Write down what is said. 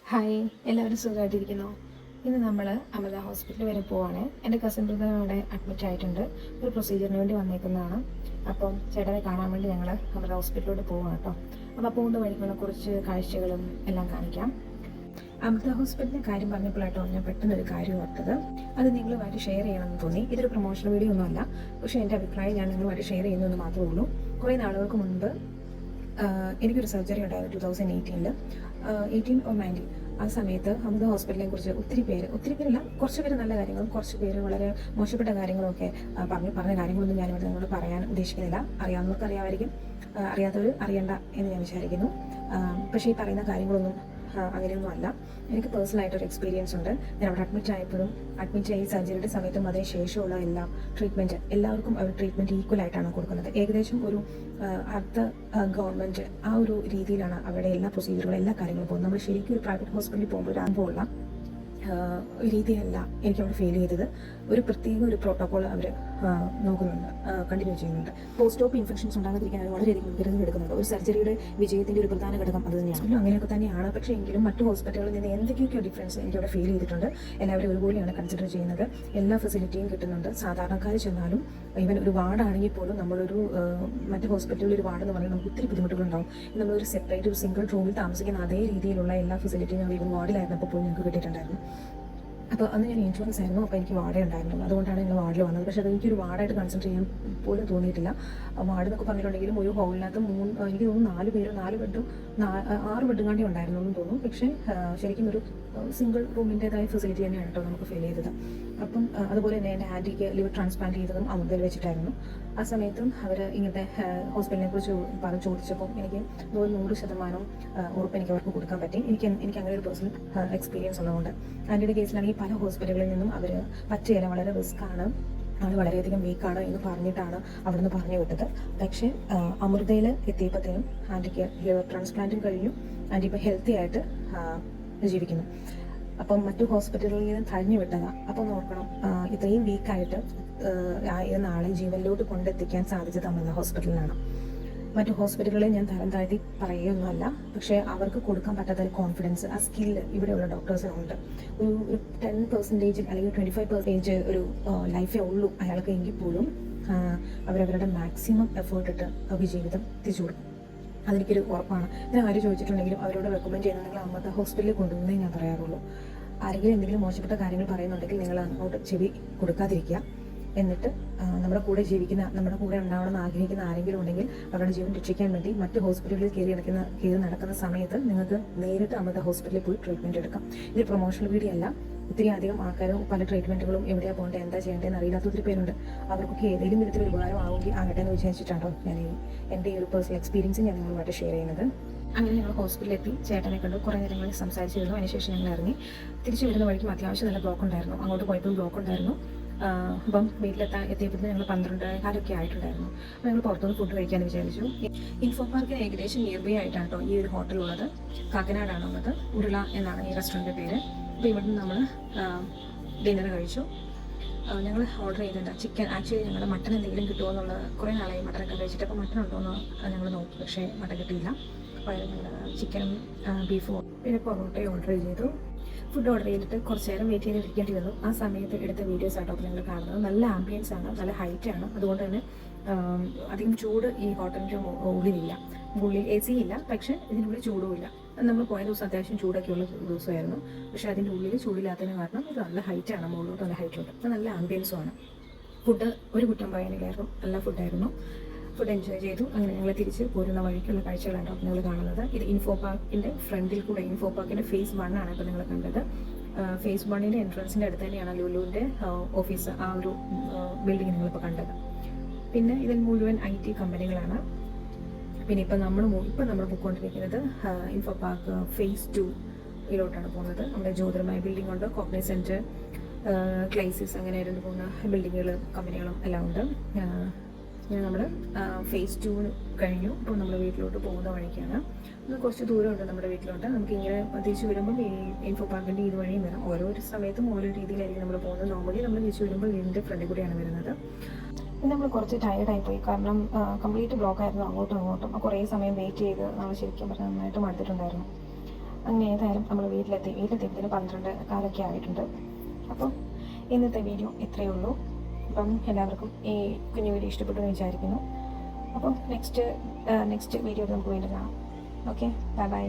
Hi, എല്ലാവരും സുഖമായിട്ടിരിക്കുന്നു. ഇന്ന് നമ്മൾ അമൃത ഹോസ്പിറ്റൽ വരെ പോവാണ്. എൻ്റെ കസിൻ ബ്രദർ അവിടെ അഡ്മിറ്റ് ആയിട്ടുണ്ട്. ഒരു പ്രൊസീജിയറിന് വേണ്ടി വന്നേക്കുന്നതാണ്. അപ്പം ചേട്ടനെ കാണാൻ വേണ്ടി ഞങ്ങൾ അമൃത ഹോസ്പിറ്റലിലോട്ട് പോവാം കേട്ടോ. അപ്പോൾ പോകുന്ന വഴിക്കുള്ള കുറച്ച് കാഴ്ചകളും എല്ലാം കാണിക്കാം. അമൃത ഹോസ്പിറ്റലിൻ്റെ കാര്യം പറഞ്ഞപ്പോഴായിട്ടോ ഞാൻ പെട്ടെന്നൊരു കാര്യം ഓർത്തത്. അത് നിങ്ങളുമായിട്ട് ഷെയർ ചെയ്യണമെന്ന് തോന്നി. ഇതൊരു പ്രൊമോഷണൽ വീഡിയോ ഒന്നുമല്ല, പക്ഷേ എൻ്റെ അഭിപ്രായം ഞാൻ നിങ്ങളുമായിട്ട് ഷെയർ ചെയ്യുന്നതെന്ന് മാത്രമേ ഉള്ളൂ. കുറേ നാളുകൾക്ക് മുൻപ് എനിക്കൊരു സർജറി ഉണ്ടായിരുന്നു 2018 18 or 19. ആ സമയത്ത് അമൃത ഹോസ്പിറ്റലിനെ കുറിച്ച് ഒത്തിരി പേരല്ല, കുറച്ച് പേര് നല്ല കാര്യങ്ങളും കുറച്ച് പേര് വളരെ മോശപ്പെട്ട കാര്യങ്ങളൊക്കെ പറഞ്ഞ കാര്യങ്ങളൊന്നും ഞാനിവിടെ നിങ്ങളോട് പറയാൻ ഉദ്ദേശിക്കുന്നില്ല. അറിയാവുന്നവർക്ക് അറിയാമായിരിക്കും, അറിയാത്തവർ അറിയണ്ട എന്ന് ഞാൻ വിചാരിക്കുന്നു. പക്ഷേ ഈ പറയുന്ന കാര്യങ്ങളൊന്നും അങ്ങനെയൊന്നും അല്ല. എനിക്ക് പേഴ്സണലായിട്ടൊരു എക്സ്പീരിയൻസ് ഉണ്ട്. ഞാൻ അവിടെ അഡ്മിറ്റ് ആയി സർജറിയുടെ സമയത്തും അതിന് ശേഷമുള്ള എല്ലാം ട്രീറ്റ്മെൻറ്റ് എല്ലാവർക്കും അവർ ട്രീറ്റ്മെൻറ്റ് ഈക്വൽ ആയിട്ടാണ് കൊടുക്കുന്നത്. ഏകദേശം ഒരു അർദ്ധ ഗവൺമെൻറ് ആ ഒരു രീതിയിലാണ് അവിടെ എല്ലാ പ്രൊസീജിയറുകളും എല്ലാ കാര്യങ്ങളും പോകുന്നത്. നമ്മൾ ശരിക്കും ഒരു പ്രൈവറ്റ് ഹോസ്പിറ്റലിൽ പോകുമ്പോൾ ഒരു അനുഭവമുള്ള രീതിയല്ല എനിക്കവിടെ ഫീൽ ചെയ്തത്. ഒരു പ്രത്യേക ഒരു പ്രോട്ടോകോൾ അവർ നോക്കുന്നുണ്ട്, കണ്ടിന്യൂ ചെയ്യുന്നുണ്ട്. പോസ്റ്റ് ഓപ്പ് ഇൻഫെക്ഷൻസ് ഉണ്ടാകാതിരിക്കാൻ അവർ വളരെയധികം മുൻകരുതൽ എടുക്കുന്നുണ്ട്. ഒരു സർജറിയുടെ വിജയത്തിൻ്റെ ഒരു പ്രധാന ഘടകം അത് തന്നെയാണ്. അങ്ങനെയൊക്കെ തന്നെയാണ്. പക്ഷേ എങ്കിലും മറ്റു ഹോസ്പിറ്റലുകളിൽ നിന്ന് എന്തൊക്കെയൊക്കെ ഡിഫറൻസ് എനിക്കവിടെ ഫീൽ ചെയ്തിട്ടുണ്ട്. എല്ലാവരും ഒരുപോലെയാണ് കൺസിഡർ ചെയ്യുന്നത്. എല്ലാ ഫെസിലിറ്റിയും കിട്ടുന്നുണ്ട്. സാധാരണക്കാർ ചെന്നാലും ഈവൻ ഒരു വാർഡാണെങ്കിൽ പോലും നമ്മളൊരു മറ്റു ഹോസ്പിറ്റലിൽ ഒരു വാർഡെന്ന് പറഞ്ഞാൽ നമുക്ക് ഒത്തിരി ബുദ്ധിമുട്ടുകളുണ്ടാവും. നമ്മളൊരു സെപ്പറേറ്റ് ഒരു സിംഗിൾ റൂമിൽ താമസിക്കുന്ന അതേ രീതിയിലുള്ള എല്ലാ ഫെസിലിറ്റിയും ഞങ്ങൾ ഈവൻ വാർഡിലായിരുന്നപ്പോൾ പോലും ഞങ്ങൾക്ക് കിട്ടിയിട്ടുണ്ടായിരുന്നു. അപ്പോൾ അന്ന് ഞാൻ ഇൻഷുറൻസ് ആയിരുന്നു, അപ്പോൾ എനിക്ക് വാർഡ് ഉണ്ടായിരുന്നു. അതുകൊണ്ടാണ് ഞങ്ങൾ വാർഡിൽ വന്നത്. പക്ഷേ അത് എനിക്കൊരു വാർഡായിട്ട് കൺസിഡർ ചെയ്യാൻ പോലും തോന്നിയിട്ടില്ല. വാർഡ് എന്നൊക്കെ പറഞ്ഞിട്ടുണ്ടെങ്കിലും ഒരു ഹോളിനകത്ത് എനിക്ക് തോന്നുന്നു 4 ബെഡും 6 ബെഡും കാണ്ടി ഉണ്ടായിരുന്നു എന്ന് തോന്നുന്നു. പക്ഷേ ശരിക്കും ഒരു സിംഗിൾ റൂമിൻ്റെതായ ഫെസിലിറ്റി തന്നെയാണ് കേട്ടോ നമുക്ക് ഫീൽ ചെയ്തത്. അപ്പം അതുപോലെ തന്നെ എൻ്റെ ആൻറ്റിക്ക് ലിവർ ട്രാൻസ്പ്ലാന്റ് ചെയ്തതും അമൃതയിൽ വെച്ചിട്ടായിരുന്നു. ആ സമയത്തും അവർ ഇങ്ങനത്തെ ഹോസ്പിറ്റലിനെ കുറിച്ച് ചോദിച്ചപ്പോൾ എനിക്ക് 100% ഉറപ്പ് എനിക്ക് അവർക്ക് കൊടുക്കാൻ പറ്റി. എനിക്ക് അങ്ങനെ ഒരു പേഴ്സണൽ എക്സ്പീരിയൻസ് ഉള്ളതുകൊണ്ട്. ആൻറ്റിയുടെ കേസിലാണെങ്കിൽ പല ഹോസ്പിറ്റലുകളിൽ നിന്നും അവർ പറ്റുകയില്ല, വളരെ റിസ്ക്കാണ്, ആൾ വളരെയധികം വീക്കാണ് എന്ന് പറഞ്ഞിട്ടാണ് അവിടുന്ന് പറഞ്ഞു വിട്ടത്. പക്ഷേ അമൃതയിൽ എത്തിയപ്പോഴത്തേനും ആൻറ്റിക്ക് ലിവർ ട്രാൻസ്പ്ലാന്റും കഴിഞ്ഞു. ആൻറ്റി ഇപ്പോൾ ഹെൽത്തി ആയിട്ട് ജീവിക്കുന്നു. അപ്പം മറ്റു ഹോസ്പിറ്റലുകളിൽ നിന്ന് തഴഞ്ഞു വിട്ടതാണ്. അപ്പം നോക്കണം, ഇത്രയും വീക്കായിട്ട് ആയിരുന്ന ആളെ ജീവനിലോട്ട് കൊണ്ടെത്തിക്കാൻ സാധിച്ചത് അമൃത ഹോസ്പിറ്റലിലാണ്. മറ്റു ഹോസ്പിറ്റലുകളെ ഞാൻ തരം താഴ്ത്തി പറയുകയൊന്നുമല്ല, പക്ഷേ അവർക്ക് കൊടുക്കാൻ പറ്റാത്ത കോൺഫിഡൻസ്, ആ സ്കില്ല് ഇവിടെയുള്ള ഡോക്ടേഴ്സിനുണ്ട്. ഒരു 10% അല്ലെങ്കിൽ 25% ഒരു ലൈഫേ ഉള്ളൂ അയാൾക്ക് എങ്കിൽ പോലും അവരവരുടെ മാക്സിമം എഫേർട്ട് ഇട്ട് അവർക്ക് ജീവിതം തിരിച്ചു കൊടുക്കും. അതെനിക്കൊരു ഉറപ്പാണ്. ഞാൻ ആര് ചോദിച്ചിട്ടുണ്ടെങ്കിലും അവരോട് റെക്കമെൻഡ് ചെയ്യുന്നത് നിങ്ങൾ അമൃത ഹോസ്പിറ്റലിൽ കൊണ്ടുവന്നേ ഞാൻ പറയാറുള്ളൂ. ആരെങ്കിലും എന്തെങ്കിലും മോശപ്പെട്ട കാര്യങ്ങൾ പറയുന്നുണ്ടെങ്കിൽ നിങ്ങൾ അങ്ങോട്ട് ചെവി കൊടുക്കാതിരിക്കുക. എന്നിട്ട് നമ്മുടെ കൂടെ ജീവിക്കുന്ന, നമ്മുടെ കൂടെ ഉണ്ടാവണമെന്ന് ആഗ്രഹിക്കുന്ന ആരെങ്കിലും ഉണ്ടെങ്കിൽ അവരുടെ ജീവൻ രക്ഷിക്കാൻ വേണ്ടി മറ്റ് ഹോസ്പിറ്റലുകളിൽ കയറി നടക്കുന്ന സമയത്ത് നിങ്ങൾക്ക് നേരിട്ട് അമൃത ഹോസ്പിറ്റലിൽ പോയി ട്രീറ്റ്മെൻറ്റ് എടുക്കാം. ഇത് പ്രൊമോഷണൽ വീഡിയോ അല്ല. ഒത്തിരി അധികം ആൾക്കാരും പല ട്രീറ്റ്മെൻറ്റുകളും എവിടെയാണ് പോകേണ്ടത്, എന്താ ചെയ്യേണ്ടതെന്ന് അറിയില്ലാത്ത ഒത്തിരി പേരുണ്ട്. അവർക്കൊക്കെ ഏതെങ്കിലും വിധത്തിൽ ഉപകാരമാവുമെങ്കിൽ ആകട്ടെ എന്ന് വിചാരിച്ചിട്ടാണോ ഞാൻ എൻ്റെ ഈ ഒരു പേഴ്സണൽ എക്സ്പീരിയൻസ് ഞാൻ നിങ്ങളുമായിട്ട് ഷെയർ ചെയ്യുന്നത്. അങ്ങനെ ഞങ്ങൾ ഹോസ്പിറ്റലിലെത്തി, ചേട്ടനെ കണ്ടു, കുറേ നേരങ്ങളിൽ സംസാരിച്ചിരുന്നു. അതിനുശേഷം ഞങ്ങൾ ഇറങ്ങി. തിരിച്ചു വരുന്ന വഴിക്കും അത്യാവശ്യം നല്ല ബ്ലോക്ക് ഉണ്ടായിരുന്നു. അങ്ങോട്ട് പോയപ്പോൾ ബ്ലോക്ക് ഉണ്ടായിരുന്നു. അപ്പം എത്തിയപ്പോൾ ഞങ്ങൾ 12:15 ആയിട്ടുണ്ടായിരുന്നു. അപ്പോൾ ഞങ്ങൾ പുറത്തുനിന്ന് ഫുഡ് കഴിക്കാമെന്ന് വിചാരിച്ചു. ഇൻഫോ പാർക്കിന് ഏകദേശം നിയർ ബൈ ആയിട്ടാണ് കേട്ടോ ഈ ഒരു ഹോട്ടലുള്ളത്. കാക്കനാടാണ് ഉള്ളത്. ഉരുള എന്നാണ് ഈ റെസ്റ്റോറൻറ്റിൻ്റെ പേര്. അപ്പോൾ ഇവിടുന്ന് നമ്മൾ ഡിന്നർ കഴിച്ചു. ഞങ്ങൾ ഓർഡർ ചെയ്തിട്ടുണ്ട് ചിക്കൻ. ആക്ച്വലി ഞങ്ങൾ മട്ടൺ എന്തെങ്കിലും കിട്ടുമോ എന്നുള്ളത് കുറേ നാളായി മട്ടനൊക്കെ കഴിച്ചിട്ട്. അപ്പോൾ മട്ടൺ ഉണ്ടോ എന്ന് ഞങ്ങൾ നോക്കി, പക്ഷേ മട്ടൺ കിട്ടിയില്ല. അപ്പോൾ ഞങ്ങൾ ചിക്കനും ബീഫും പിന്നെ പൊറോട്ടയും ഓർഡർ ചെയ്തു. ഫുഡ് ഓർഡർ ചെയ്തിട്ട് കുറച്ച് നേരം വെയിറ്റ് ചെയ്തിരിക്കേണ്ടി വന്നു. ആ സമയത്ത് എടുത്ത വീഡിയോസ് ആട്ടോ നിങ്ങൾ കാണുന്നത്. നല്ല ആംബിയൻസ് ആണ്, നല്ല ഹൈറ്റ് ആണ്. അതുകൊണ്ട് തന്നെ അധികം ചൂട് ഈ ഹോട്ടലിൻ്റെ ഉള്ളിലില്ല. ഉള്ളിൽ AC ഇല്ല, പക്ഷേ ഇതിനുള്ളിൽ ചൂടുമില്ല. നമ്മൾ പോയ ദിവസം അത്യാവശ്യം ചൂടൊക്കെയുള്ള ദിവസമായിരുന്നു. പക്ഷേ അതിൻ്റെ ഉള്ളിൽ ചൂടില്ലാത്തതിന് കാരണം ഇത് നല്ല ഹൈറ്റാണ്, മുകളിലോട്ട് നല്ല ഹൈറ്റുണ്ട്. അപ്പോൾ നല്ല ആംബിയൻസും ആണ്. ഫുഡ് ഒരു കുറ്റം പറയാനില്ലായിരുന്നു, നല്ല ഫുഡായിരുന്നു. ഫുഡ് എൻജോയ് ചെയ്തു. അങ്ങനെ ഞങ്ങൾ തിരിച്ച് പോരുന്ന വഴിക്കുള്ള കാഴ്ചകളാണ് നിങ്ങൾ കാണുന്നത്. ഇത് ഇൻഫോ പാർക്കിൻ്റെ ഫ്രണ്ടിൽ കൂടെ, ഇൻഫോ പാർക്കിൻ്റെ phase 1 ആണ് ഇപ്പോൾ നിങ്ങൾ കണ്ടത്. phase 1 എൻട്രൻസിൻ്റെ അടുത്ത് തന്നെയാണ് ലുലുവിൻ്റെ ഓഫീസ്, ആ ഒരു ബിൽഡിംഗ് നിങ്ങളിപ്പോൾ കണ്ടത്. പിന്നെ ഇതിൽ മുഴുവൻ IT കമ്പനികളാണ്. പിന്നെ ഇപ്പം നമ്മൾ പോയിക്കൊണ്ടിരിക്കുന്നത് ഇൻഫോ പാർക്ക് phase 2 പോകുന്നത്. നമ്മുടെ ജ്യോതിർമയ ബിൽഡിംഗ് ഉണ്ട്, കോഗ്നിസെൻറ്റ്, ക്ലൈസിസ്, അങ്ങനെ 2-3 ബിൽഡിങ്ങുകളും കമ്പനികളും എല്ലാം ഉണ്ട്. നമ്മൾ phase 2 കഴിഞ്ഞു. ഇപ്പോൾ നമ്മൾ വീട്ടിലോട്ട് പോകുന്ന വഴിക്കാണ്. കുറച്ച് ദൂരമുണ്ട് നമ്മുടെ വീട്ടിലോട്ട്. നമുക്കിങ്ങനെ തിരിച്ചു വരുമ്പം ഈ ഇൻഫോ പാർക്കിൻ്റെ ഇതുവഴിയും വരാം. ഓരോ സമയത്തും ഓരോ രീതിയിലായിരിക്കും നമ്മൾ പോകുന്നത്. നോർമലി നമ്മൾ തിരിച്ചു വരുമ്പോൾ വീടിൻ്റെ ഫ്രണ്ടിൽ കൂടെയാണ് വരുന്നത്. പിന്നെ നമ്മൾ കുറച്ച് ടയർഡായിപ്പോയി, കാരണം കംപ്ലീറ്റ് ബ്ലോക്കായിരുന്നു അങ്ങോട്ടും ഇങ്ങോട്ടും. കുറേ സമയം വെയിറ്റ് ചെയ്ത് നമ്മൾ ശരിക്കും പറഞ്ഞാൽ നന്നായിട്ട് മടുത്തിട്ടുണ്ടായിരുന്നു. അങ്ങനെ ഏതായാലും നമ്മൾ വീട്ടിലെത്തിയതിന് 12 കാലൊക്കെ ആയിട്ടുണ്ട്. അപ്പം ഇന്നത്തെ വീഡിയോ ഇത്രയേ ഉള്ളൂ. അപ്പം എല്ലാവർക്കും ഈ കുഞ്ഞു വീഡിയോ ഇഷ്ടപ്പെട്ടു എന്ന് വിചാരിക്കുന്നു. അപ്പം നെക്സ്റ്റ് വീഡിയോയിൽ നമുക്ക് വീണ്ടും കാണാം. Okay, by.